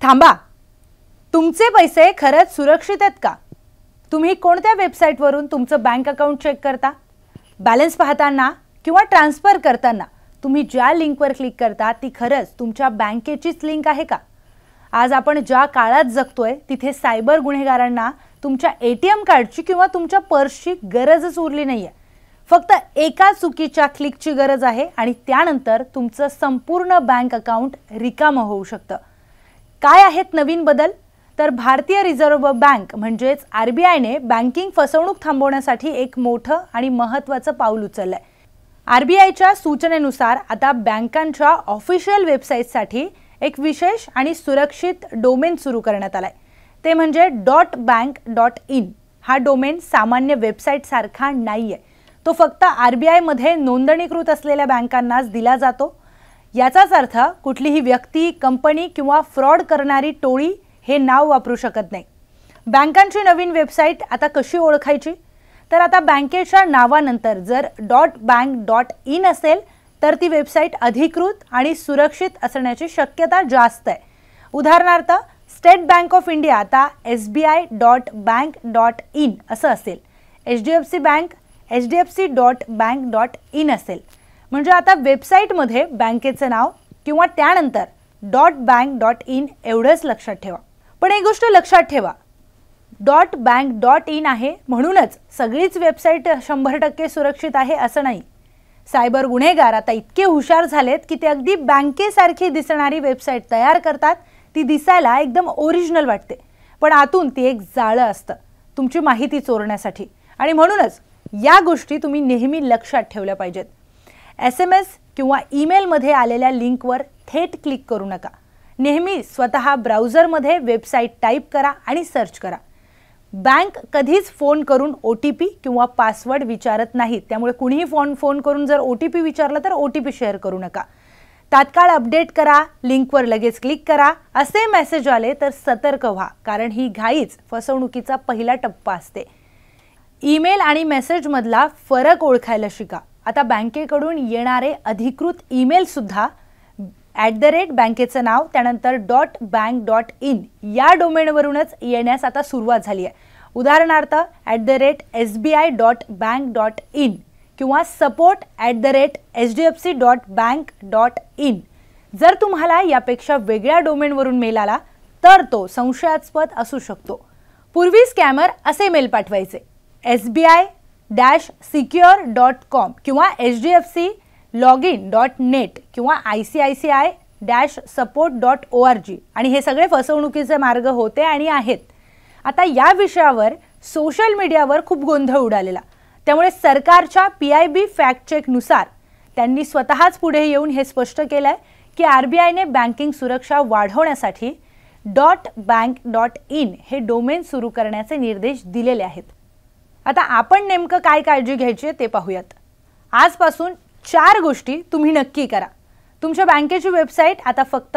थांबा, तुमचे पैसे खरंच सुरक्षित आहेत का? तुम्ही कोणत्या वेबसाईटवरून तुमचं बँक अकाउंट चेक करता? बॅलन्स पाहताना किंवा ट्रान्सफर करताना तुम्ही ज्या लिंकवर क्लिक करता ती खरंच तुमच्या बँकेचीच लिंक आहे का? आज आपण ज्या काळात जगतोय तिथे सायबर गुन्हेगारांना तुमच्या ATM कार्डची किंवा तुमच्या पर्सची गरजच उरली नाहीये. फक्त एका चुकीच्या क्लिकची गरज आहे आणि त्यानंतर तुमचं संपूर्ण बँक अकाउंट रिकामं होऊ शकतं. काय आहेत नवीन बदल? तर भारतीय रिझर्व्ह बँक म्हणजेच RBI ने बँकिंग फसवणूक थांबवण्यासाठी एक मोठं आणि महत्त्वाचं पाऊल उचललंय. RBIच्या सूचनेनुसार आता बँकांच्या ऑफिशियल वेबसाईटसाठी एक विशेष आणि सुरक्षित डोमेन सुरू करण्यात आलाय. ते म्हणजे .bank.in. हा डोमेन सामान्य वेबसाईट सारखा नाहीये. तो फक्त RBI मध्ये नोंदणीकृत असलेल्या बँकांनाच दिला जातो. याचाच अर्थ कुठलीही व्यक्ती, कंपनी किंवा फ्रॉड करणारी टोळी हे नाव वापरू शकत नाही. बँकांची नवीन वेबसाईट आता कशी ओळखायची? तर आता बँकेच्या नावानंतर जर .bank.in असेल तर ती वेबसाईट अधिकृत आणि सुरक्षित असण्याची शक्यता जास्त आहे. उदाहरणार्थ स्टेट बँक ऑफ इंडिया आता SBI.bank.in असं असेल. HDFC बँक HDFC.bank.in असेल. म्हणजे आता वेबसाईटमध्ये बँकेचं नाव किंवा त्यानंतर .bank.in एवढंच लक्षात ठेवा. पण एक गोष्ट लक्षात ठेवा, .bank.in आहे म्हणूनच सगळीच वेबसाईट 100% सुरक्षित आहे असं नाही. सायबर गुन्हेगार आता इतके हुशार झालेत की ते अगदी बँकेसारखी दिसणारी वेबसाईट तयार करतात. ती दिसायला एकदम ओरिजिनल वाटते, पण आतून ती एक जाळं असतं तुमची माहिती चोरण्यासाठी. आणि म्हणूनच या गोष्टी तुम्ही नेहमी लक्षात ठेवल्या पाहिजेत. SMS किंवा ईमेलमध्ये आलेल्या लिंकवर थेट क्लिक करू नका. नेहमी स्वतः ब्राउझरमध्ये वेबसाईट टाईप करा आणि सर्च करा. बँक कधीच फोन करून OTP किंवा पासवर्ड विचारत नाहीत. त्यामुळे कुणीही फोन करून जर OTP विचारलं तर OTP शेअर करू नका. तात्काळ अपडेट करा, लिंकवर लगेच क्लिक करा. असे मेसेज आले तर सतर्क व्हा, कारण ही घाईच फसवणुकीचा पहिला टप्पा असते. ईमेल आणि मेसेजमधला फरक ओळखायला शिका. आता बँकेकडून येणारे अधिकृत ईमेल सुद्धा बँकेचं नाव त्यानंतर .bank.in या डोमेनवरूनच येण्यास आता सुरुवात झाली आहे. उदाहरणार्थ @SBI.bank.in किंवा support@HDFC.bank.in. जर तुम्हाला यापेक्षा वेगळ्या डोमेनवरून मेल आला तर तो संशयास्पद असू शकतो. पूर्वी स्कॅमर असे मेल पाठवायचे: SBI-secure.com किंवा HDFC-login.net किंवा ICICI-support.org. आणि हे सगळे फसवणुकीचे मार्ग होते आणि आहेत. आता या विषयावर सोशल मीडियावर खूप गोंधळ उडालेला. त्यामुळे सरकारच्या PIB फॅक्ट चेकनुसार त्यांनी स्वतःच पुढे येऊन हे स्पष्ट केलंय की RBI ने बँकिंग सुरक्षा वाढवण्यासाठी .bank.in हे डोमेन सुरू करण्याचे निर्देश दिलेले आहेत. आता आपण नेमकं काय काळजी घ्यायची ते पाहूयात. आजपासून 4 गोष्टी तुम्ही नक्की करा. तुमच्या बँकेची वेबसाईट आता फक्त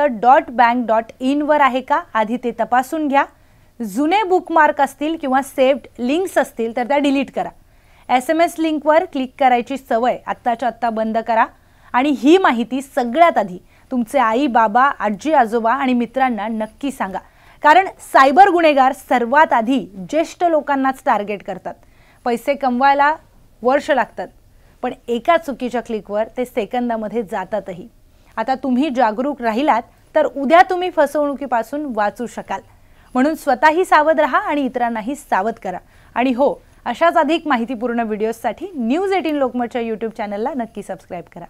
.bank.in वर आहे का आधी ते तपासून घ्या. जुने बुकमार्क असतील किंवा सेव्ड लिंक्स असतील तर त्या डिलीट करा. SMS लिंकवर क्लिक करायची सवय आत्ताच्या आत्ता बंद करा. आणि ही माहिती सगळ्यात आधी तुमचे आई, बाबा, आजी, आजोबा आणि मित्रांना नक्की सांगा. कारण सायबर गुन्हेगार सर्वात आधी ज्येष्ठ लोकांनाच टार्गेट करतात. पैसे कमवायला वर्ष लागतात, पण एका चुकीच्या क्लिकवर ते सेकंदामध्ये जातातही. आता तुम्ही जागरूक राहिलात तर उद्या तुम्ही फसवणुकीपासून वाचू शकाल. म्हणून स्वतःही सावध राहा आणि इतरांनाही सावध करा. आणि हो, अशाच अधिक माहितीपूर्ण व्हिडिओजसाठी न्यूज 18 लोकमतच्या YouTube चॅनलला नक्की सबस्क्राईब करा.